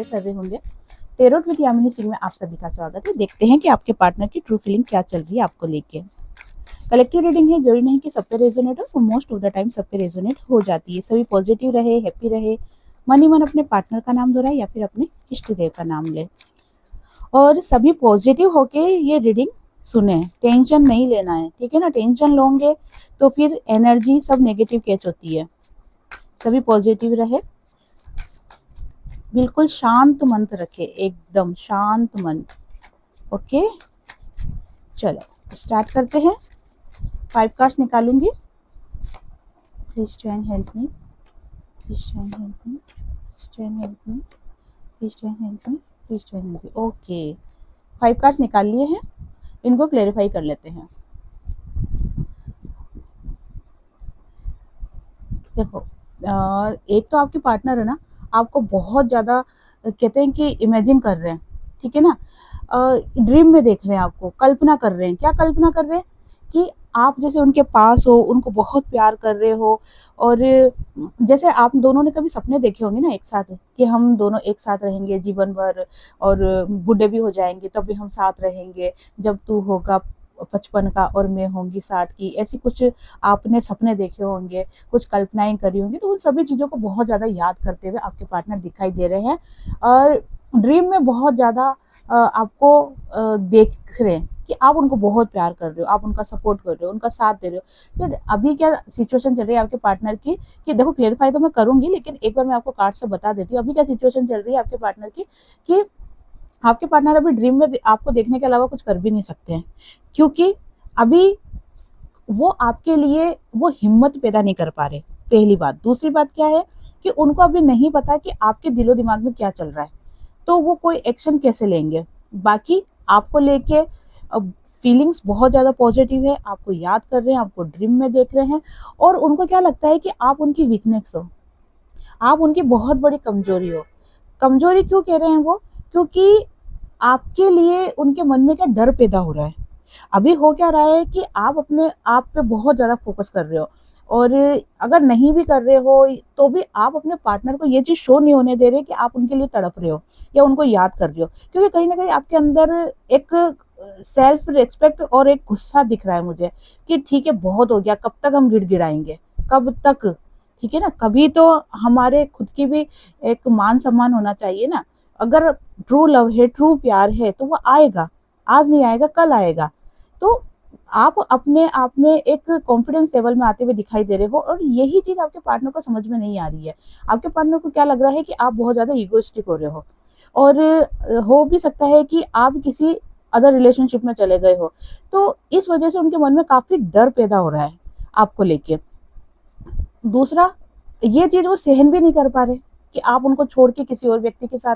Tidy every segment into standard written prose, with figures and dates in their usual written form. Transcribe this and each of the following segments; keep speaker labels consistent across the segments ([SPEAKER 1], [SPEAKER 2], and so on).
[SPEAKER 1] Enjoy कर रहे होंगे। टेरोट विद यामिनी सिंह में आप सभी का स्वागत है। देखते हैं कि आपके पार्टनर की ट्रू फीलिंग क्या चल रही है आपको लेके। कलेक्टिव रीडिंग है, जरूरी नहीं कि सब पे रेजोनेट हो, मोस्ट ऑफ द टाइम सब पे रेजोनेट हो जाती है। सभी पॉजिटिव रहे, हैप्पी रहे, मन ही मन अपने पार्टनर का नाम दोहराए या फिर अपने इष्ट देव का नाम ले, और सभी पॉजिटिव होके ये रीडिंग सुने। टेंशन नहीं लेना है, ठीक है ना। टेंशन लोगे तो फिर एनर्जी सब नेगेटिव कैच होती है। सभी पॉजिटिव रहे, बिल्कुल शांत मन रखे, एकदम शांत मन। ओके, चलो स्टार्ट करते हैं। 5 कार्ड्स निकालूंगी। Please try help me, please try help me, please try help me, please try help me, please try help me. Okay, 5 cards निकाल लिए हैं, इनको क्लेरिफाई कर लेते हैं। देखो, एक तो आपके पार्टनर है ना, आपको बहुत ज़्यादा कहते हैं कि इमेजिन कर रहे हैं, ठीक है ना। ड्रीम में देख रहे हैं आपको, कल्पना कर रहे हैं। क्या कल्पना कर रहे हैं? कि आप जैसे उनके पास हो, उनको बहुत प्यार कर रहे हो, और जैसे आप दोनों ने कभी सपने देखे होंगे ना एक साथ, कि हम दोनों एक साथ रहेंगे जीवन भर, और बूढ़े भी हो जाएंगे तब भी हम साथ रहेंगे, जब तू होगा 55 का और मैं होंगी 60 की। ऐसी कुछ आपने सपने देखे होंगे, कुछ कल्पनाएं करी होंगी, तो उन सभी चीज़ों को बहुत ज़्यादा याद करते हुए आपके पार्टनर दिखाई दे रहे हैं, और ड्रीम में बहुत ज़्यादा आपको देख रहे हैं कि आप उनको बहुत प्यार कर रहे हो, आप उनका सपोर्ट कर रहे हो, उनका साथ दे रहे हो। तो अभी क्या सिचुएशन चल रही है आपके पार्टनर की, कि देखो क्लेरिफाई तो मैं करूंगी, लेकिन एक बार मैं आपको कार्ड से बता देती हूँ अभी क्या सिचुएशन चल रही है आपके पार्टनर की। कि आपके पार्टनर अभी ड्रीम में आपको देखने के अलावा कुछ कर भी नहीं सकते हैं, क्योंकि अभी वो आपके लिए वो हिम्मत पैदा नहीं कर पा रहे, पहली बात। दूसरी बात क्या है कि उनको अभी नहीं पता कि आपके दिलो दिमाग में क्या चल रहा है, तो वो कोई एक्शन कैसे लेंगे। बाकी आपको लेके फीलिंग्स बहुत ज़्यादा पॉजिटिव है, आपको याद कर रहे हैं, आपको ड्रीम में देख रहे हैं, और उनको क्या लगता है कि आप उनकी वीकनेस हो, आप उनकी बहुत बड़ी कमजोरी हो। कमजोरी क्यों कह रहे हैं वो? क्योंकि आपके लिए उनके मन में क्या डर पैदा हो रहा है। अभी हो क्या रहा है कि आप अपने आप पे बहुत ज़्यादा फोकस कर रहे हो, और अगर नहीं भी कर रहे हो तो भी आप अपने पार्टनर को ये चीज़ शो नहीं होने दे रहे कि आप उनके लिए तड़प रहे हो या उनको याद कर रहे हो, क्योंकि कहीं ना कहीं आपके अंदर एक सेल्फ रिस्पेक्ट और एक गुस्सा दिख रहा है मुझे, कि ठीक है बहुत हो गया, कब तक हम गिड़गिड़ाएंगे, कब तक, ठीक है ना। कभी तो हमारे खुद की भी एक मान सम्मान होना चाहिए ना। अगर ट्रू लव है, ट्रू प्यार है, तो वो आएगा, आज नहीं आएगा कल आएगा। तो आप अपने आप में एक कॉन्फिडेंस लेवल में आते हुए दिखाई दे रहे हो, और यही चीज आपके पार्टनर को समझ में नहीं आ रही है। आपके पार्टनर को क्या लग रहा है कि आप बहुत ज्यादा इगोइस्टिक हो रहे हो, और हो भी सकता है कि आप किसी अदर रिलेशनशिप में चले गए हो, तो इस वजह से उनके मन में काफी डर पैदा हो रहा है आपको लेके। दूसरा, ये चीज वो सहन भी नहीं कर पा रहे कि आप उनको छोड़ के किसी और व्यक्ति के साथ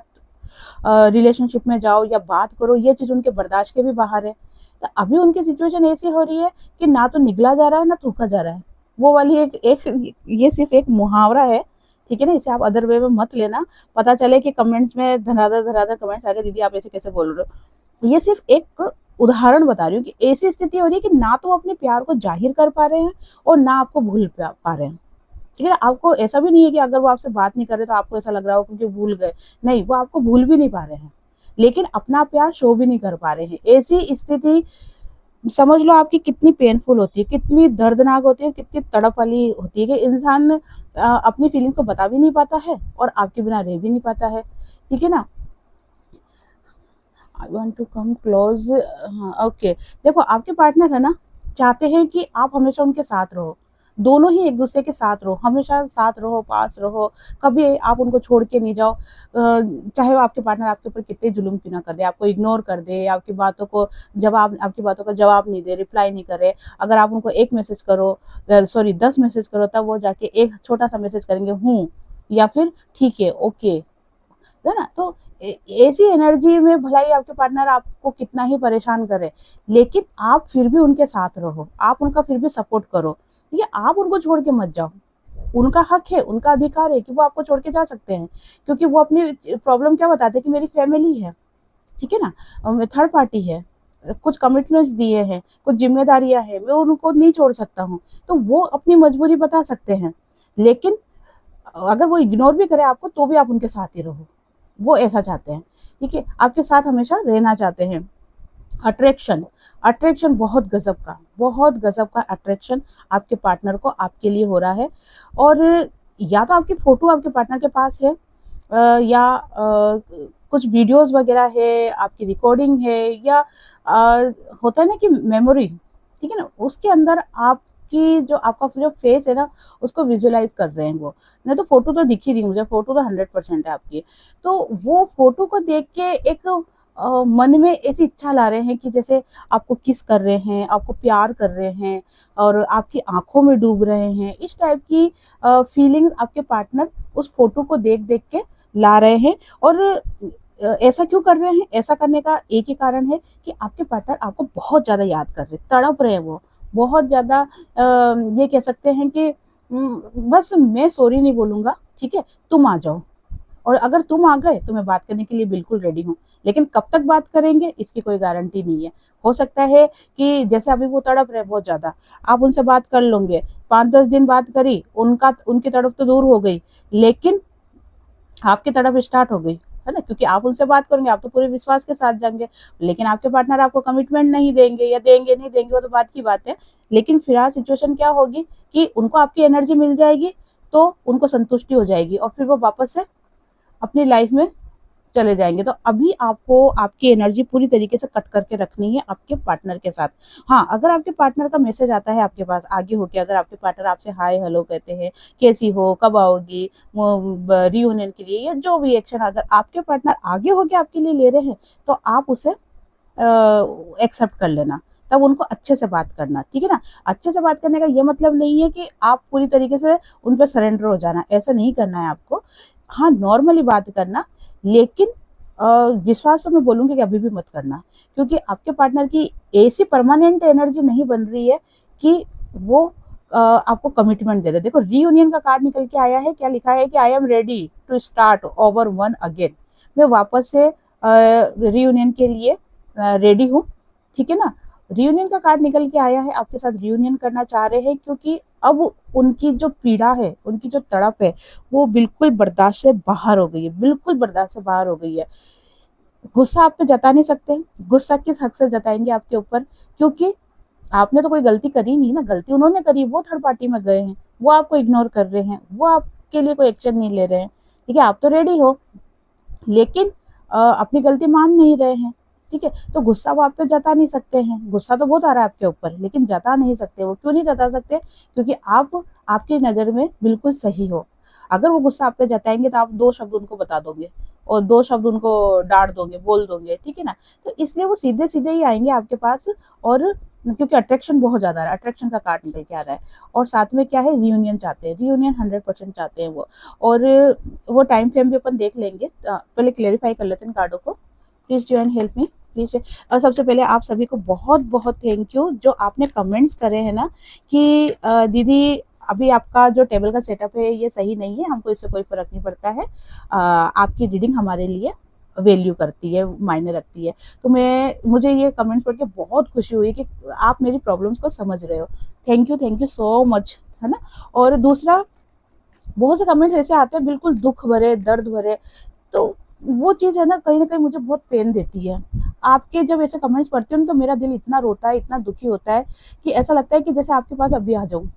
[SPEAKER 1] रिलेशनशिप में जाओ या बात करो, ये चीज उनके बर्दाश्त के भी बाहर है। तो अभी उनकी सिचुएशन ऐसी हो रही है कि ना तो निगला जा रहा है ना थूका जा रहा है। वो वाली एक ये सिर्फ एक मुहावरा है, ठीक है ना। इसे आप अदर वे में मत लेना, पता चले कि कमेंट्स में धनाधर धनाधर कमेंट्स आ गए, दीदी आप ऐसे कैसे बोल रहे हो। ये सिर्फ एक उदाहरण बता रही हूँ कि ऐसी स्थिति हो रही है कि ना तो वो अपने प्यार को जाहिर कर पा रहे हैं, और ना आपको भूल पा रहे हैं, ठीक है ना। आपको ऐसा भी नहीं है कि अगर वो आपसे बात नहीं कर रहे तो आपको ऐसा लग रहा हो क्योंकि भूल गए, नहीं, वो आपको भूल भी नहीं पा रहे हैं, लेकिन अपना प्यार शो भी नहीं कर पा रहे हैं। ऐसी स्थिति समझ लो आपकी कितनी पेनफुल होती है, कितनी दर्दनाक होती है, कितनी तड़प वाली होती है, कि इंसान अपनी फीलिंग्स को बता भी नहीं पाता है और आपके बिना रह भी नहीं पाता है, ठीक है ना। I want to come close. हाँ, ओके। देखो, आपके पार्टनर है ना, चाहते हैं कि आप हमेशा उनके साथ रहो, दोनों ही एक दूसरे के साथ रहो, हमेशा साथ रहो, पास रहो, कभी आप उनको छोड़ के नहीं जाओ। चाहे वो आपके पार्टनर आपके ऊपर कितने जुल्म क्यों ना कर दे, आपको इग्नोर कर दे, आपकी बातों को जवाब, आपकी बातों का जवाब नहीं दे, रिप्लाई नहीं करे। अगर आप उनको एक मैसेज करो, सॉरी 10 मैसेज करो, तब वो जाके एक छोटा सा मैसेज करेंगे, हूँ, या फिर ठीक है, ओके, है ना। तो ऐसी एनर्जी में भला ही आपके पार्टनर आपको कितना ही परेशान करे, लेकिन आप फिर भी उनके साथ रहो, आप उनका फिर भी सपोर्ट करो। ये आप उनको छोड़ के मत जाओ, उनका हक है, उनका अधिकार है कि वो आपको छोड़ के जा सकते हैं, क्योंकि वो अपनी प्रॉब्लम क्या बताते हैं कि मेरी फैमिली है, ठीक है ना, थर्ड पार्टी है, कुछ कमिटमेंट्स दिए हैं, कुछ जिम्मेदारियां हैं, मैं उनको नहीं छोड़ सकता हूँ। तो वो अपनी मजबूरी बता सकते हैं, लेकिन अगर वो इग्नोर भी करे आपको तो भी आप उनके साथ ही रहो, वो ऐसा चाहते हैं, ठीक है, आपके साथ हमेशा रहना चाहते हैं। अट्रैक्शन, अट्रैक्शन बहुत गजब का अट्रैक्शन आपके पार्टनर को आपके लिए हो रहा है। और या तो आपकी फोटो आपके पार्टनर के पास है, या कुछ वीडियोस वगैरह है, आपकी रिकॉर्डिंग है, या होता है ना कि मेमोरी, ठीक है ना, उसके अंदर आपकी जो आपका जो फेस है ना, उसको विजुअलाइज कर रहे हैं वो। नहीं तो फोटो तो दिख ही रही, मुझे फोटो तो 100% है आपकी। तो वो फोटो को देख के एक मन में ऐसी इच्छा ला रहे हैं कि जैसे आपको किस कर रहे हैं, आपको प्यार कर रहे हैं, और आपकी आंखों में डूब रहे हैं। इस टाइप की फीलिंग्स आपके पार्टनर उस फोटो को देख देख के ला रहे हैं। और ऐसा क्यों कर रहे हैं? ऐसा करने का एक ही कारण है कि आपके पार्टनर आपको बहुत ज़्यादा याद कर रहे हैं, तड़प रहे हैं वो बहुत ज़्यादा। ये कह सकते हैं कि बस मैं सॉरी नहीं बोलूँगा, ठीक है, तुम आ जाओ। और अगर तुम आ गए तो मैं बात करने के लिए बिल्कुल रेडी हूँ। लेकिन कब तक बात करेंगे इसकी कोई गारंटी नहीं है। हो सकता है कि जैसे अभी वो तड़प रहे बहुत ज़्यादा, आप उनसे बात कर लोगे, 5-10 दिन बात करी, उनकी तड़प तो दूर हो गई, लेकिन आपकी तड़प स्टार्ट हो गई, है ना? क्योंकि आप उनसे बात करेंगे, आप तो पूरे विश्वास के साथ जाएँगे, लेकिन आपके पार्टनर आपको कमिटमेंट नहीं देंगे, या देंगे, नहीं देंगे, वो तो बात की बात है। लेकिन फिलहाल सिचुएशन क्या होगी कि उनको आपकी एनर्जी मिल जाएगी, तो उनको संतुष्टि हो जाएगी, और फिर वो वापस से अपनी लाइफ में चले जाएँगे। तो अभी आपको आपकी एनर्जी पूरी तरीके से कट करके रखनी है आपके पार्टनर के साथ। हाँ, अगर आपके पार्टनर का मैसेज आता है आपके पास आगे होके, अगर आपके पार्टनर आपसे हाय हेलो कहते हैं, कैसी हो, कब आओगी, वो रियूनियन के लिए, या जो भी एक्शन अगर आपके पार्टनर आगे होके आपके लिए ले रहे हैं, तो आप उसे एक्सेप्ट कर लेना। तब उनको अच्छे से बात करना, ठीक है ना? अच्छे से बात करने का ये मतलब नहीं है कि आप पूरी तरीके से उन पे सरेंडर हो जाना, ऐसा नहीं करना है आपको। हाँ, नॉर्मली बात करना, लेकिन विश्वास तो मैं बोलूँगी कि अभी भी मत करना, क्योंकि आपके पार्टनर की ऐसी परमानेंट एनर्जी नहीं बन रही है कि वो आपको कमिटमेंट दे दे। देखो, रियूनियन का कार्ड निकल के आया है, क्या लिखा है कि I am ready to start over one again. मैं वापस से रियूनियन के लिए रेडी हूँ, ठीक है ना? रियूनियन का कार्ड निकल के आया है, आपके साथ रियूनियन करना चाह रहे हैं, क्योंकि अब उनकी जो पीड़ा है, उनकी जो तड़प है, वो बिल्कुल बर्दाश्त से बाहर हो गई है, बिल्कुल बर्दाश्त से बाहर हो गई है। गुस्सा आप पे जता नहीं सकते, गुस्सा किस हक से जताएँगे आपके ऊपर? क्योंकि आपने तो कोई गलती करी नहीं ना, गलती उन्होंने करी, वो थर्ड पार्टी में गए हैं, वो आपको इग्नोर कर रहे हैं, वो आपके लिए कोई एक्शन नहीं ले रहे हैं, ठीक है? आप तो रेडी हो, लेकिन अपनी गलती मान नहीं रहे हैं, ठीक है? तो गुस्सा वो आप पे जता नहीं सकते हैं, गुस्सा तो बहुत आ रहा है आपके ऊपर, लेकिन जता नहीं सकते। वो क्यों नहीं जता सकते? क्योंकि आप आपकी नज़र में बिल्कुल सही हो। अगर वो गुस्सा आप पे जताएँगे तो आप 2 शब्द उनको बता दोगे, और 2 शब्द उनको डाँट दोगे, बोल दोगे, ठीक है ना? तो इसलिए वो सीधे-सीधे ही आएँगे आपके पास, और क्योंकि अट्रैक्शन बहुत ज़्यादा आ रहा है, अट्रैक्शन का कार्ड निकल के आ रहा है, और साथ में क्या है, रियूनियन चाहते हैं, रियूनियन 100% चाहते हैं वो। और वो टाइम फ्रेम भी अपन देख लेंगे। पहले क्लेरिफाई कर लेते हैं कार्डों को। Please join help me, please. सबसे पहले आप सभी को बहुत-बहुत थैंक यू, जो आपने कमेंट्स करे हैं ना कि दीदी अभी आपका जो टेबल का सेटअप है ये सही नहीं है, हमको इससे कोई फ़र्क नहीं पड़ता है। आपकी रीडिंग हमारे लिए वैल्यू करती है, मायने रखती है। तो मुझे ये कमेंट्स पढ़ के बहुत खुशी हुई कि आप मेरी प्रॉब्लम्स को समझ रहे हो। थैंक यू सो मच, है ना? और दूसरा, बहुत से कमेंट्स ऐसे आते हैं बिल्कुल दुःख भरे, दर्द भरे, तो वो चीज़ है ना, कहीं न कहीं मुझे बहुत पेन देती है। आपके जब ऐसे कमेंट्स पढ़ती हूँ ना, तो मेरा दिल इतना रोता है, इतना दुखी होता है कि ऐसा लगता है कि जैसे आपके पास अभी आ जाऊँ,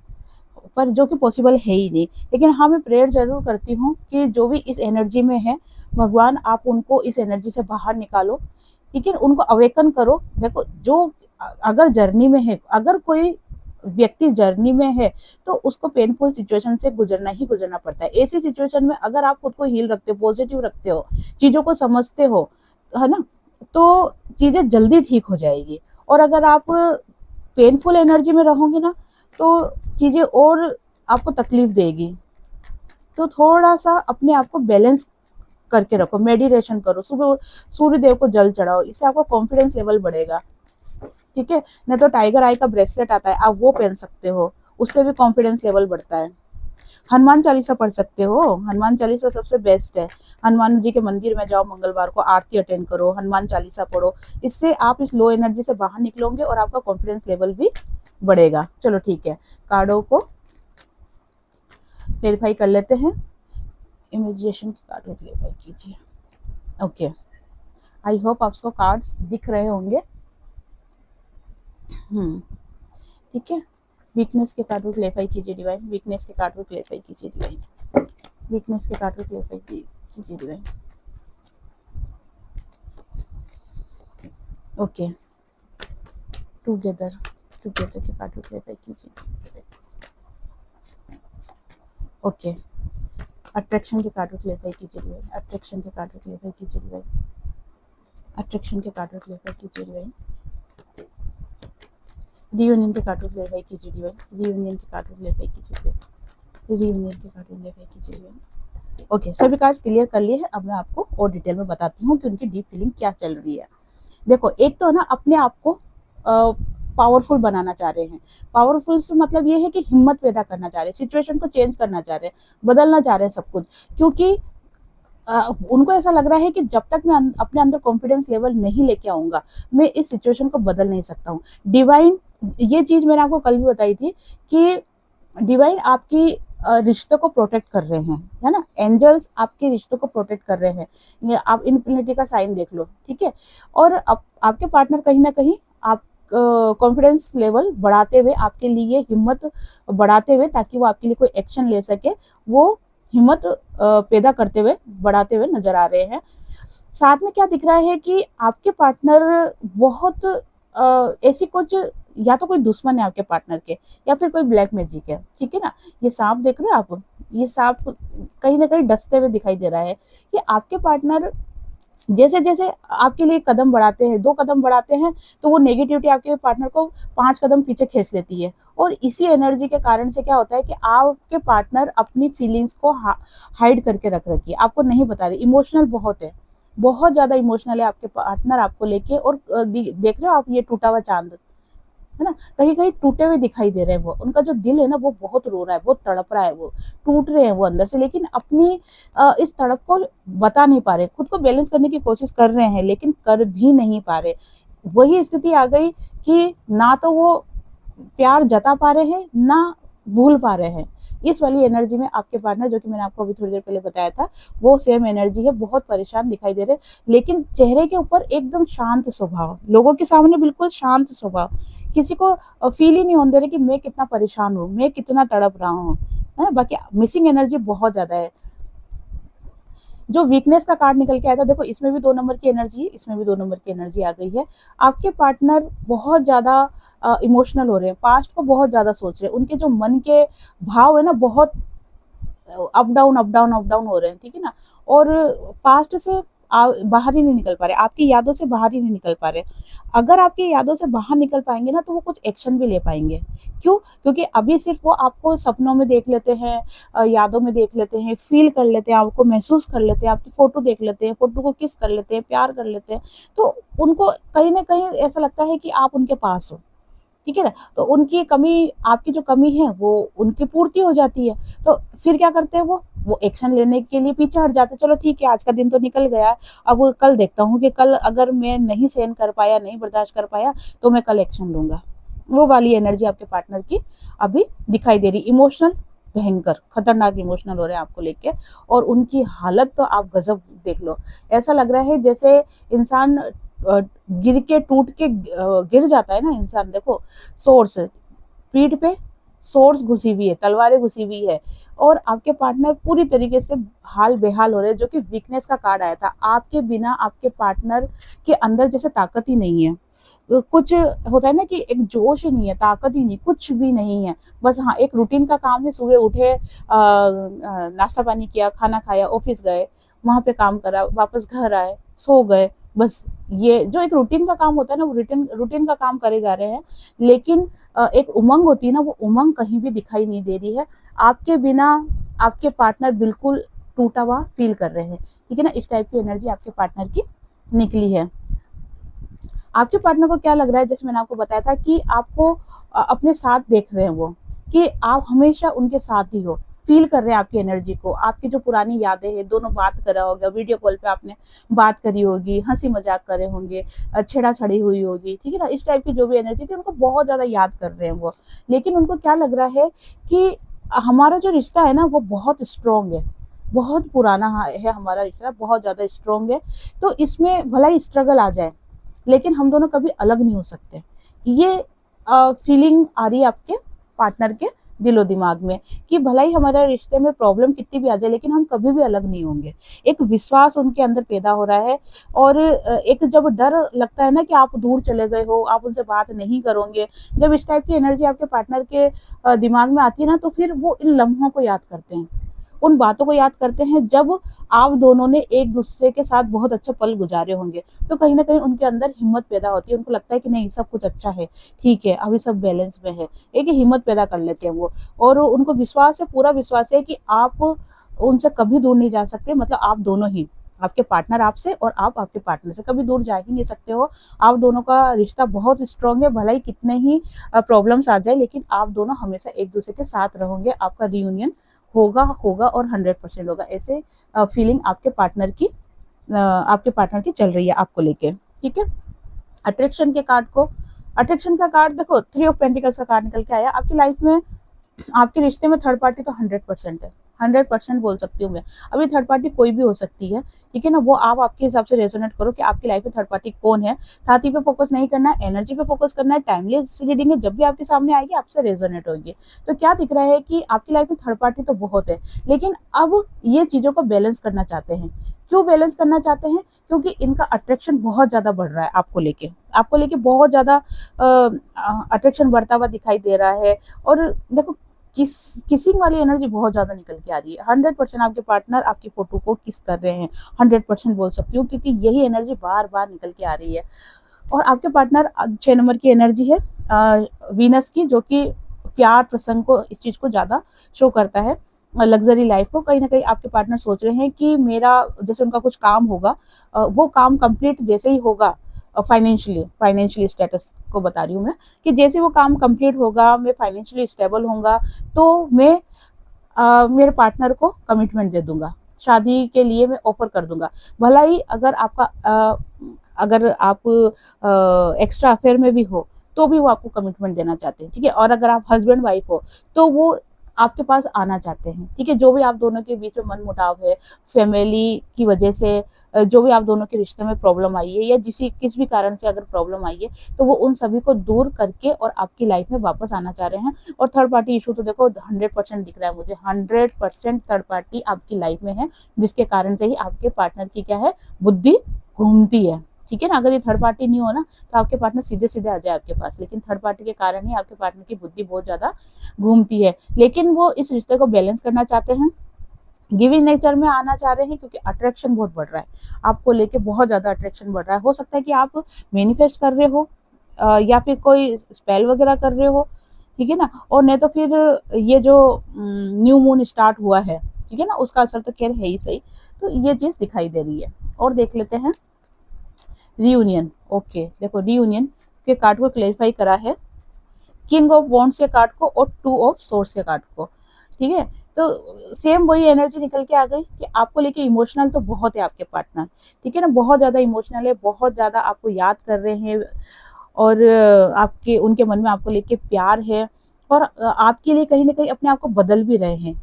[SPEAKER 1] पर जो कि पॉसिबल है ही नहीं। लेकिन हाँ, मैं प्रेयर ज़रूर करती हूँ कि जो भी इस एनर्जी में है, भगवान आप उनको इस एनर्जी से बाहर निकालो, ठीक है? उनको अवेकन करो। देखो, जो अगर जर्नी में है, अगर कोई व्यक्ति जर्नी में है, तो उसको पेनफुल सिचुएशन से गुज़रना ही गुज़रना पड़ता है। ऐसी सिचुएशन में अगर आप खुद को हील रखते हो, पॉज़िटिव रखते हो, चीज़ों को समझते हो, है ना? तो चीज़ें जल्दी ठीक हो जाएगी। और अगर आप पेनफुल एनर्जी में रहोगे ना, तो चीज़ें और आपको तकलीफ़ देगी। तो थोड़ा-सा अपने आप को बैलेंस करके रखो, मेडिटेशन करो, सुबह सूर्य देव को जल चढ़ाओ, इससे आपका कॉन्फिडेंस लेवल बढ़ेगा, ठीक है? नहीं तो टाइगर आई का ब्रेसलेट आता है, आप वो पहन सकते हो, उससे भी कॉन्फिडेंस लेवल बढ़ता है। हनुमान चालीसा पढ़ सकते हो, हनुमान चालीसा सबसे बेस्ट है। हनुमान जी के मंदिर में जाओ, मंगलवार को आरती अटेंड करो, हनुमान चालीसा पढ़ो, इससे आप इस लो एनर्जी से बाहर निकलोगे और आपका कॉन्फिडेंस लेवल भी बढ़ेगा। चलो ठीक है, कार्डों को क्लेरिफाई कर लेते हैं। इमेजिनेशन की कार्ड को क्लेरिफाई कीजिए। ओके, आई होप आपको कार्ड्स दिख रहे होंगे। ठीक है, वीकनेस के कार्ड को क्लेरिफाई कीजिए डिवाइन, वीकनेस के कार्ड को क्लेरिफाई कीजिए डिवाइन, वीकनेस के कार्ड को क्लेरिफाई कीजिए डिवाइन। ओके, टुगेदर के कार्ड को क्लेरिफाई कीजिए। ओके, अट्रैक्शन के कार्ड को क्लेरिफाई कीजिए डिवाइन, अट्रैक्शन के कार्ड को क्लेरिफाई कीजिए डिवाइन, अट्रैक्शन के कार्ड को क्लेरिफाई कीजिए डिवाइन, रियूनियन के कार्ड को क्लेरिफाई कीजिए डिवाइन, रियूनियन के कार्ड को क्लेरिफाई कीजिए डिवाइन, रियूनियन के कार्ड को क्लेरिफाई कीजिए डिवाइन। ओके, सभी कार्ड्स क्लियर कर लिए हैं। अब मैं आपको और डिटेल में बताती हूँ कि उनकी डीप फीलिंग क्या चल रही है। देखो, एक तो ना अपने आप को पावरफुल बनाना चाह रहे हैं। पावरफुल से मतलब ये है कि हिम्मत पैदा करना चाह रहे हैं, सिचुएशन को चेंज करना चाह रहे हैं, बदलना चाह रहे हैं सब कुछ, क्योंकि उनको ऐसा लग रहा है कि जब तक मैं अपने अंदर कॉन्फिडेंस लेवल नहीं लेके आऊंगा, मैं इस सिचुएशन को बदल नहीं सकता हूँ। डिवाइन, ये चीज मैंने आपको कल भी बताई थी कि डिवाइन आपकी रिश्तों को प्रोटेक्ट कर रहे हैं, है ना। एंजल्स आपके रिश्तों को प्रोटेक्ट कर रहे हैं। ये आप इन्फिनिटी का साइन देख लो, ठीक है। और आपके पार्टनर कहीं ना कहीं आप कॉन्फिडेंस लेवल बढ़ाते हुए, आपके लिए हिम्मत बढ़ाते हुए, ताकि वो आपके लिए कोई एक्शन ले सके, वो हिम्मत पैदा करते हुए, बढ़ाते हुए नजर आ रहे हैं। साथ में क्या दिख रहा है कि आपके पार्टनर बहुत ऐसी कुछ, या तो कोई दुश्मन है आपके पार्टनर के, या फिर कोई ब्लैक मैजिक है, ठीक है ना। ये सांप देख रहे हो आप, ये सांप कहीं ना कहीं डसते हुए दिखाई दे रहा है कि आपके पार्टनर जैसे जैसे आपके लिए कदम बढ़ाते हैं, 2 कदम बढ़ाते हैं, तो वो नेगेटिविटी आपके पार्टनर को 5 कदम पीछे खींच लेती है। और इसी एनर्जी के कारण से क्या होता है कि आपके पार्टनर अपनी फीलिंग्स को हाइड करके रख रखी है, आपको नहीं बता रही। इमोशनल बहुत है, बहुत ज्यादा इमोशनल है आपके पार्टनर आपको लेके। और देख रहे हो आप ये टूटा हुआ चांद, है ना, कहीं कहीं टूटे हुए दिखाई दे रहे हैं। वो उनका जो दिल है ना, वो बहुत रो रहा है, बहुत तड़प रहा है, वो टूट रहे हैं वो अंदर से, लेकिन अपनी इस तड़प को बता नहीं पा रहे, खुद को बैलेंस करने की कोशिश कर रहे हैं, लेकिन कर भी नहीं पा रहे। वही स्थिति आ गई कि ना तो वो प्यार जता पा रहे हैं, ना भूल पा रहे हैं। इस वाली एनर्जी में आपके पार्टनर, जो कि मैंने आपको अभी थोड़ी देर पहले बताया था, वो सेम एनर्जी है। बहुत परेशान दिखाई दे रहे, लेकिन चेहरे के ऊपर एकदम शांत स्वभाव, लोगों के सामने बिल्कुल शांत स्वभाव, किसी को फील ही नहीं होने दे रहे कि मैं कितना परेशान हूँ, मैं कितना तड़प रहा हूँ, है। बाकी मिसिंग एनर्जी बहुत ज्यादा है। जो वीकनेस का कार्ड निकल के आया था, देखो इसमें भी 2 नंबर की एनर्जी है, इसमें भी 2 नंबर की एनर्जी आ गई है। आपके पार्टनर बहुत ज्यादा इमोशनल हो रहे हैं, पास्ट को बहुत ज्यादा सोच रहे हैं, उनके जो मन के भाव है ना, बहुत up down up down up down हो रहे हैं, ठीक है ना। और पास्ट से बाहर ही नहीं निकल पा रहे, आपकी यादों से बाहर ही नहीं निकल पा रहे। अगर आपकी यादों से बाहर निकल पाएंगे ना, तो वो कुछ एक्शन भी ले पाएंगे। क्यों? क्योंकि अभी सिर्फ वो आपको सपनों में देख लेते हैं, यादों में देख लेते हैं, फील कर लेते हैं, आपको महसूस कर लेते हैं, आपकी फोटो देख लेते हैं, फोटो को किस कर लेते हैं, प्यार कर लेते हैं। तो उनको कहीं ना कहीं ऐसा लगता है कि आप उनके पास हो, ठीक है ना। तो उनकी कमी, आपकी जो कमी है, वो उनकी पूर्ति हो जाती है। तो फिर क्या करते हैं वो एक्शन लेने के लिए पीछे हट जाते हैं। चलो ठीक है, आज का दिन तो निकल गया, अब कल देखता हूँ कि कल अगर मैं नहीं सहन कर पाया, नहीं बर्दाश्त कर पाया, तो मैं कल एक्शन लूंगा। वो वाली एनर्जी आपके पार्टनर की अभी दिखाई दे रही। इमोशनल, भयंकर खतरनाक इमोशनल हो रहे हैं आपको लेके। और उनकी हालत तो आप गजब देख लो, ऐसा लग रहा है जैसे इंसान गिर के टूट के गिर जाता है ना इंसान। देखो, सोर्स पीठ पे सोर्स घुसी हुई है, तलवारें घुसी हुई है, और आपके पार्टनर पूरी तरीके से हाल बेहाल हो रहे हैं। जो कि वीकनेस का कार्ड आया था, आपके बिना आपके पार्टनर के अंदर जैसे ताकत ही नहीं है। कुछ होता है ना कि एक जोश ही नहीं है, ताकत ही नहीं, कुछ भी नहीं है। बस हाँ, एक रूटीन का काम है, सुबह उठे, नाश्ता पानी किया, खाना खाया, ऑफिस गए, वहां पे काम करा, वापस घर आए, सो गए, बस। ये जो एक रूटीन का काम होता है ना, वो रूटीन रूटीन का काम करे जा रहे हैं। लेकिन एक उमंग होती है ना, वो उमंग कहीं भी दिखाई नहीं दे रही है। आपके बिना आपके पार्टनर बिल्कुल टूटा हुआ फील कर रहे हैं, ठीक है ना। इस टाइप की एनर्जी आपके पार्टनर की निकली है। आपके पार्टनर को क्या लग रहा है, जैसे मैंने आपको बताया था कि आपको अपने साथ देख रहे हैं वो, कि आप हमेशा उनके साथ ही हो, फील कर रहे हैं आपकी एनर्जी को। आपकी जो पुरानी यादें हैं, दोनों बात करा होगा, वीडियो कॉल पे आपने बात करी होगी, हंसी मजाक करे होंगे, छेड़ा छड़ी हुई होगी, ठीक है ना। इस टाइप की जो भी एनर्जी थी, उनको बहुत ज्यादा याद कर रहे हैं वो। लेकिन उनको क्या लग रहा है कि हमारा जो रिश्ता है ना, वो बहुत स्ट्रांग है, बहुत पुराना है हमारा रिश्ता, बहुत ज़्यादा स्ट्रॉन्ग है। तो इसमें भला ही स्ट्रगल आ जाए, लेकिन हम दोनों कभी अलग नहीं हो सकते। ये फीलिंग आ रही है आपके पार्टनर के दिलो दिमाग में कि भला ही हमारे रिश्ते में प्रॉब्लम कितनी भी आ जाए, लेकिन हम कभी भी अलग नहीं होंगे। एक विश्वास उनके अंदर पैदा हो रहा है, और एक जब डर लगता है ना कि आप दूर चले गए हो, आप उनसे बात नहीं करोगे, जब इस टाइप की एनर्जी आपके पार्टनर के दिमाग में आती है ना, तो फिर वो इन लम्हों को याद करते हैं, उन बातों को याद करते हैं जब आप दोनों ने एक दूसरे के साथ बहुत अच्छे पल गुजारे होंगे। तो कहीं ना कहीं उनके अंदर हिम्मत पैदा होती है, उनको लगता है कि नहीं, सब कुछ अच्छा है, ठीक है, अभी सब बैलेंस में है। एक हिम्मत पैदा कर लेते हैं वो, और उनको विश्वास है, पूरा विश्वास है कि आप उनसे कभी दूर नहीं जा सकते। मतलब आप दोनों ही, आपके पार्टनर आपसे और आप आपके पार्टनर से कभी दूर जा ही नहीं सकते हो। आप दोनों का रिश्ता बहुत स्ट्रांग है, भला ही कितने ही प्रॉब्लम्स आ जाए, लेकिन आप दोनों हमेशा एक दूसरे के साथ रहोगे। आपका रियूनियन होगा होगा और 100% होगा। ऐसे फीलिंग आपके पार्टनर की चल रही है आपको लेके, ठीक है। अट्रैक्शन के कार्ड को, अट्रैक्शन का कार्ड देखो, 3 ऑफ पेंटिकल्स का कार्ड निकल के आया। आपकी लाइफ में, आपके रिश्ते में थर्ड पार्टी तो 100% है, 100% बोल सकती हूँ मैं। अभी थर्ड पार्टी कोई भी हो सकती है, ठीक है ना। वो आप आपके हिसाब से रेजोनेट करो कि आपकी लाइफ में थर्ड पार्टी कौन है। छाती पे फोकस नहीं करना है, एनर्जी पे फोकस करना है। टाइमलेस रीडिंग है, जब भी आपके सामने आएगी आपसे रेजोनेट होगी। तो क्या दिख रहा है कि आपकी लाइफ में थर्ड पार्टी तो बहुत है, लेकिन अब ये चीज़ों को बैलेंस करना चाहते हैं। क्यों बैलेंस करना चाहते हैं? क्योंकि इनका अट्रैक्शन बहुत ज़्यादा बढ़ रहा है आपको लेके बहुत ज़्यादा अट्रैक्शन बढ़ता हुआ दिखाई दे रहा है। और देखो, किसिंग वाली एनर्जी बहुत ज़्यादा निकल के आ रही है। 100% आपके पार्टनर आपकी फोटो को किस कर रहे हैं, 100% बोल सकती हूँ, क्योंकि यही एनर्जी बार बार निकल के आ रही है। और आपके पार्टनर 6 नंबर की एनर्जी है वीनस की, जो कि प्यार प्रसंग को, इस चीज़ को ज़्यादा शो करता है, लग्जरी लाइफ को। कहीं ना कहीं आपके पार्टनर सोच रहे हैं कि मेरा, जैसे उनका कुछ काम होगा, वो काम कंप्लीट जैसे ही होगा, फाइनेंशियली स्टेटस को बता रही हूँ मैं, कि जैसे वो काम कंप्लीट होगा, मैं फाइनेंशियली स्टेबल होऊंगा, तो मैं मेरे पार्टनर को कमिटमेंट दे दूंगा, शादी के लिए मैं ऑफर कर दूंगा। भला ही अगर आप एक्स्ट्रा अफेयर में भी हो, तो भी वो आपको कमिटमेंट देना चाहते हैं, ठीक है। और अगर आप हस्बैंड वाइफ हो, तो वो आपके पास आना चाहते हैं, ठीक है। जो भी आप दोनों के बीच में मन मुटाव है, फैमिली की वजह से, जो भी आप दोनों के रिश्ते में प्रॉब्लम आई है, या किस भी कारण से अगर प्रॉब्लम आई है, तो वो उन सभी को दूर करके और आपकी लाइफ में वापस आना चाह रहे हैं। और थर्ड पार्टी इशू तो देखो 100% दिख रहा है मुझे, 100% थर्ड पार्टी आपकी लाइफ में है, जिसके कारण से ही आपके पार्टनर की क्या है, बुद्धि घूमती है, ठीक है ना। अगर ये थर्ड पार्टी नहीं हो ना, तो आपके पार्टनर सीधे सीधे आ जाए आपके पास, लेकिन थर्ड पार्टी के कारण ही आपके पार्टनर की बुद्धि बहुत ज्यादा घूमती है। लेकिन वो इस रिश्ते को बैलेंस करना चाहते हैं, गिविंग नेचर में आना चाह रहे हैं, क्योंकि अट्रैक्शन बहुत बढ़ रहा है आपको लेके, बहुत ज्यादा अट्रैक्शन बढ़ रहा है। हो सकता है कि आप मैनिफेस्ट कर रहे हो, या फिर कोई स्पेल वगैरह कर रहे हो, ठीक है ना। और नहीं तो फिर ये जो न्यू मून स्टार्ट हुआ है, ठीक है ना, उसका असर तो खैर है ही सही। तो ये चीज दिखाई दे रही है। और देख लेते हैं रियूनियन। ओके, देखो रियूनियन के कार्ड को क्लेरिफाई करा है, किंग ऑफ वॉन्ड्स के कार्ड को और 2 ऑफ सोर्स के कार्ड को, ठीक है। तो सेम वही एनर्जी निकल के आ गई कि आपको लेके इमोशनल तो बहुत है आपके पार्टनर, ठीक है ना, बहुत ज्यादा इमोशनल है, बहुत ज्यादा आपको याद कर रहे हैं, और आपके उनके मन में आपको लेके प्यार है, और आपके लिए कहीं ना कहीं अपने आप को बदल भी रहे हैं।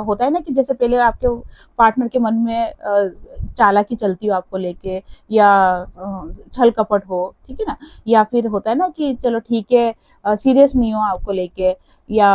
[SPEAKER 1] होता है ना कि जैसे पहले आपके पार्टनर के मन में चालाकी चलती हो आपको लेके, या छल कपट हो, ठीक है ना, या फिर होता है ना कि चलो ठीक है, सीरियस नहीं हो आपको लेके, या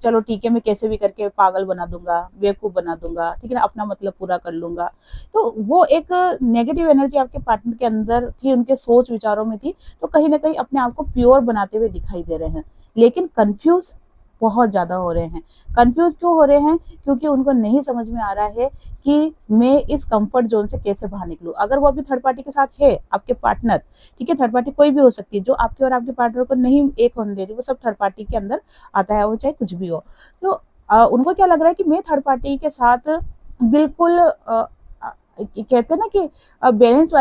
[SPEAKER 1] चलो ठीक है, मैं कैसे भी करके पागल बना दूंगा, बेवकूफ बना दूंगा, ठीक है ना, अपना मतलब पूरा कर लूंगा। तो वो एक नेगेटिव एनर्जी आपके पार्टनर के अंदर थी, उनके सोच विचारों में थी। तो कहीं ना कहीं अपने आप को प्योर बनाते हुए दिखाई दे रहे हैं, लेकिन कंफ्यूज बहुत ज्यादा हो रहे हैं। कंफ्यूज क्यों हो रहे हैं? क्योंकि उनको नहीं समझ में आ रहा है कि मैं इस कंफर्ट जोन से कैसे बाहर निकलूं। अगर वो अभी थर्ड पार्टी के साथ है, आपके पार्टनर, ठीक है, थर्ड पार्टी कोई भी हो सकती है, जो आपके और आपके पार्टनर को नहीं एक होने दे रही, वो सब थर्ड पार्टी के अंदर आता है, वो चाहे कुछ भी हो। तो उनको क्या लग रहा है कि मैं थर्ड पार्टी के साथ बिल्कुल कहते हैं ना कि बैलेंस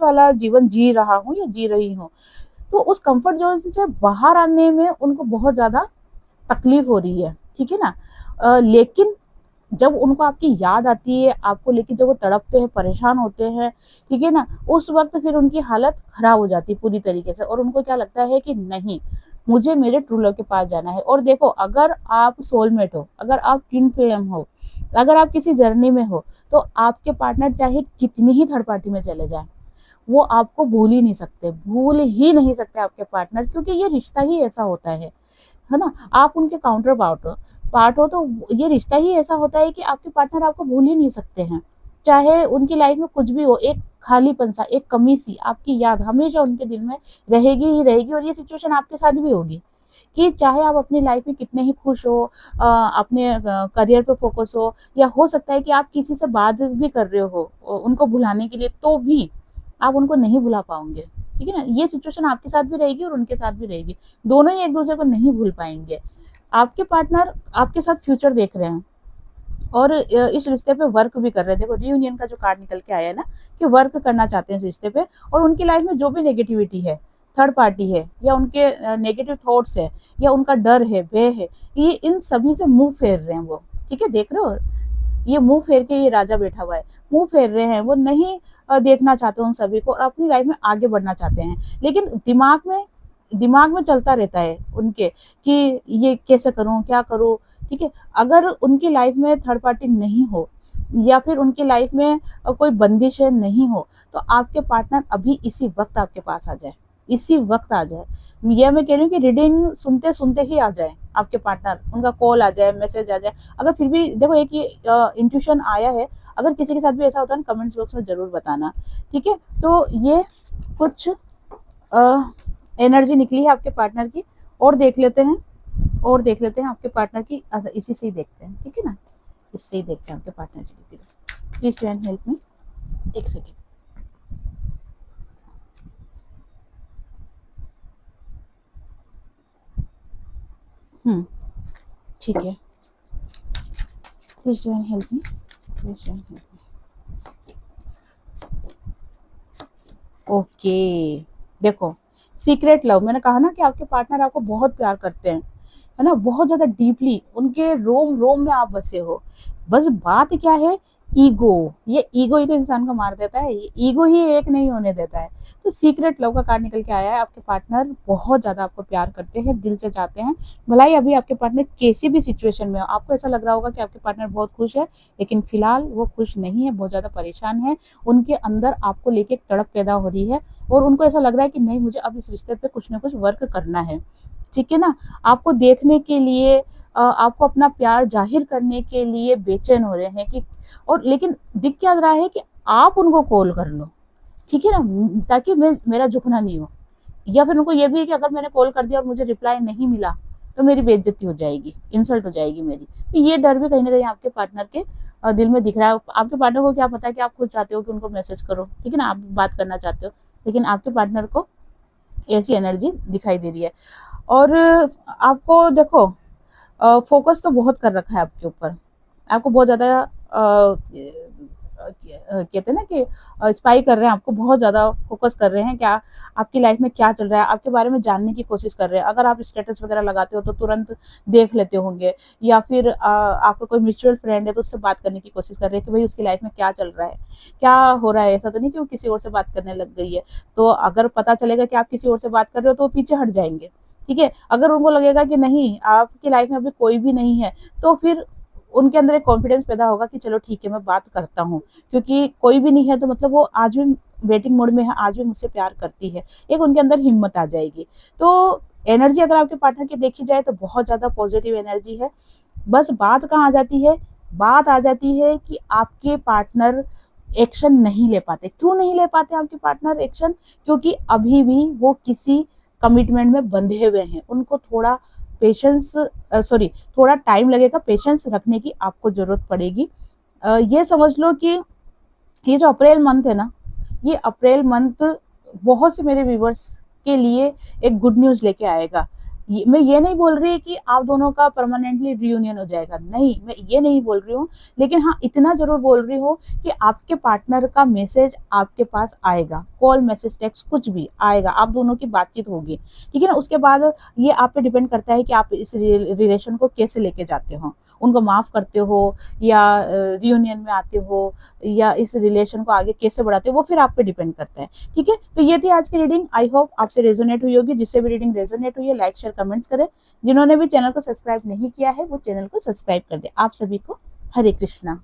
[SPEAKER 1] वाला जीवन जी रहा हूँ या जी रही हूँ। तो उस कंफर्ट जोन से बाहर आने में उनको बहुत ज्यादा तकलीफ हो रही है, ठीक है ना। लेकिन जब उनको आपकी याद आती है, आपको लेके जब वो तड़पते हैं, परेशान होते हैं, ठीक है ना, उस वक्त फिर उनकी हालत खराब हो जाती है पूरी तरीके से, और उनको क्या लगता है कि नहीं, मुझे मेरे ट्रू लव के पास जाना है। और देखो, अगर आप सोलमेट हो, अगर आप ट्विन फ्लेम हो, अगर आप किसी जर्नी में हो तो आपके पार्टनर चाहे कितनी ही थर्ड पार्टी में चले जाए, वो आपको भूल ही नहीं सकते आपके पार्टनर, क्योंकि ये रिश्ता ही ऐसा होता है ना। आप उनके काउंटर पार्ट हो तो ये रिश्ता ही ऐसा होता है कि आपके पार्टनर आपको भूल ही नहीं सकते हैं। चाहे उनकी लाइफ में कुछ भी हो, एक खालीपन सा, एक कमी सी, आपकी याद हमेशा उनके दिल में रहेगी ही रहेगी। और ये सिचुएशन आपके साथ भी होगी कि चाहे आप अपनी लाइफ में कितने ही खुश हो, अपने करियर पे फोकस हो, या हो सकता है कि आप किसी से बात भी कर रहे हो उनको भुलाने के लिए, तो भी आप उनको नहीं भुला पाओगे। ठीक है ना, ये सिचुएशन आपके साथ भी रहेगी और उनके साथ भी रहेगी, दोनों ही एक दूसरे को नहीं भूल पाएंगे। आपके पार्टनर आपके साथ फ्यूचर देख रहे हैं और इस रिश्ते पे वर्क भी कर रहे हैं। देखो रियूनियन का जो कार्ड निकल के आया है ना, कि वर्क करना चाहते हैं इस रिश्ते पे, और उनकी लाइफ में जो भी नेगेटिविटी है, थर्ड पार्टी है, या उनके नेगेटिव थॉट्स है, या उनका डर है, भय है, ये इन सभी से मुंह फेर रहे हैं वो। ठीक है, देख रहे हो, ये मुंह फेर के ये राजा बैठा हुआ है, मुंह फेर रहे हैं, वो नहीं देखना चाहते उन सभी को, और अपनी लाइफ में आगे बढ़ना चाहते हैं। लेकिन दिमाग में चलता रहता है उनके कि ये कैसे करूं, क्या करूं। ठीक है, अगर उनकी लाइफ में थर्ड पार्टी नहीं हो, या फिर उनकी लाइफ में कोई बंदिशें नहीं हो, तो आपके पार्टनर अभी इसी वक्त आपके पास आ जाए, इसी वक्त आ जाए। यह मैं कह रही हूँ कि रीडिंग सुनते सुनते ही आ जाए आपके पार्टनर, उनका कॉल आ जाए, मैसेज आ जाए। अगर फिर भी देखो एक ये इंट्यूशन आया है, अगर किसी के साथ भी ऐसा होता है ना, कमेंट्स बॉक्स में जरूर बताना। ठीक है, तो ये कुछ एनर्जी निकली है आपके पार्टनर की, और देख लेते हैं, आपके पार्टनर की। अच्छा, इसी से ही देखते हैं, ठीक है ना, इससे ही देखते हैं आपके पार्टनर की। Please to end help me, एक सेकेंड। ठीक है, please to end help me, please to end help me. Okay, देखो सीक्रेट लव, मैंने कहा ना कि आपके पार्टनर आपको बहुत प्यार करते हैं, है ना, बहुत ज्यादा डीपली, उनके रोम रोम में आप बसे हो। बस बात क्या है, ईगो, ये ईगो ही तो इंसान को मार देता है, ये ईगो ही एक नहीं होने देता है। तो सीक्रेट लव का कार्ड निकल के आया है, आपके पार्टनर बहुत ज्यादा आपको प्यार करते हैं, दिल से चाहते हैं। भलाई अभी आपके पार्टनर कैसी भी सिचुएशन में हो, आपको ऐसा लग रहा होगा कि आपके पार्टनर बहुत खुश है, लेकिन फिलहाल वो खुश नहीं है, बहुत ज्यादा परेशान है। उनके अंदर आपको लेके एक तड़प पैदा हो रही है, और उनको ऐसा लग रहा है कि नहीं, मुझे अब इस रिश्ते पे कुछ ना कुछ वर्क करना है। ठीक है ना, आपको देखने के लिए, आपको अपना प्यार जाहिर करने के लिए बेचैन हो रहे हैं कि, और लेकिन दिख क्या रहा है कि आप उनको कॉल कर लो। ठीक है ना, ताकि मेरा झुकना नहीं हो। या फिर उनको ये भी है कि अगर मैंने कॉल कर दिया और मुझे रिप्लाई नहीं मिला, तो मेरी बेइज्जती हो जाएगी, इंसल्ट हो जाएगी मेरी। तो ये डर भी कहीं ना कहीं आपके पार्टनर के दिल में दिख रहा है। आपके पार्टनर को क्या पता है कि आप खुद चाहते हो कि उनको मैसेज करो, ठीक है ना, आप बात करना चाहते हो, लेकिन आपके पार्टनर को ऐसी एनर्जी दिखाई दे रही है। और आपको देखो, फोकस तो बहुत कर रखा है आपके ऊपर, आपको बहुत ज़्यादा कहते हैं ना कि स्पाई कर रहे हैं, आपको बहुत ज़्यादा फोकस कर रहे हैं, क्या आपकी लाइफ में क्या चल रहा है, आपके बारे में जानने की कोशिश कर रहे हैं। अगर आप स्टेटस वगैरह लगाते हो तो तुरंत देख लेते होंगे, या फिर आपका कोई म्यूचुअल फ्रेंड है तो उससे बात करने की कोशिश कर रहे हैं कि भाई उसकी लाइफ में क्या चल रहा है, क्या हो रहा है। ऐसा तो नहीं कि वो किसी और से बात करने लग गई है, तो अगर पता चलेगा कि आप किसी और से बात कर रहे हो तो वो पीछे हट जाएंगे। ठीक है, अगर उनको लगेगा कि नहीं, आपकी लाइफ में अभी कोई भी नहीं है, तो फिर उनके अंदर एक कॉन्फिडेंस पैदा होगा कि चलो ठीक है, मैं बात करता हूँ, क्योंकि कोई भी नहीं है तो मतलब वो आज भी वेटिंग मोड में है, आज भी मुझसे प्यार करती है, एक उनके अंदर हिम्मत आ जाएगी। तो एनर्जी अगर आपके पार्टनर की देखी जाए तो बहुत ज़्यादा पॉजिटिव एनर्जी है। बस बात कहाँ आ जाती है, बात आ जाती है कि आपके पार्टनर एक्शन नहीं ले पाते। क्यों नहीं ले पाते आपके पार्टनर एक्शन? क्योंकि अभी भी वो किसी कमिटमेंट में बंधे हुए हैं, उनको थोड़ा पेशेंस, सॉरी, थोड़ा टाइम लगेगा, पेशेंस रखने की आपको जरूरत पड़ेगी। ये समझ लो कि ये जो अप्रैल मंथ है ना, ये अप्रैल मंथ बहुत से मेरे व्यूवर्स के लिए एक गुड न्यूज़ लेके आएगा। मैं ये नहीं बोल रही कि आप दोनों का परमानेंटली रियूनियन हो जाएगा, नहीं, मैं ये नहीं बोल रही हूँ, लेकिन हाँ इतना ज़रूर बोल रही हूँ कि आपके पार्टनर का मैसेज आपके पास आएगा, कॉल, मैसेज, टेक्स्ट, कुछ भी आएगा, आप दोनों की बातचीत होगी। ठीक है ना, उसके बाद ये आप पे डिपेंड करता है कि आप इस रिलेशन को कैसे लेके जाते हो, उनको माफ़ करते हो, या रियूनियन में आते हो, या इस रिलेशन को आगे कैसे बढ़ाते हो, वो फिर आप पे डिपेंड करता है। ठीक है, तो ये थी आज की रीडिंग। आई होप आपसे रेजोनेट हुई होगी। जिससे भी रीडिंग रेजोनेट हुई है, लाइक, शेयर, कमेंट्स करें। जिन्होंने भी चैनल को सब्सक्राइब नहीं किया है, वो चैनल को सब्सक्राइब कर दे। आप सभी को हरे कृष्णा।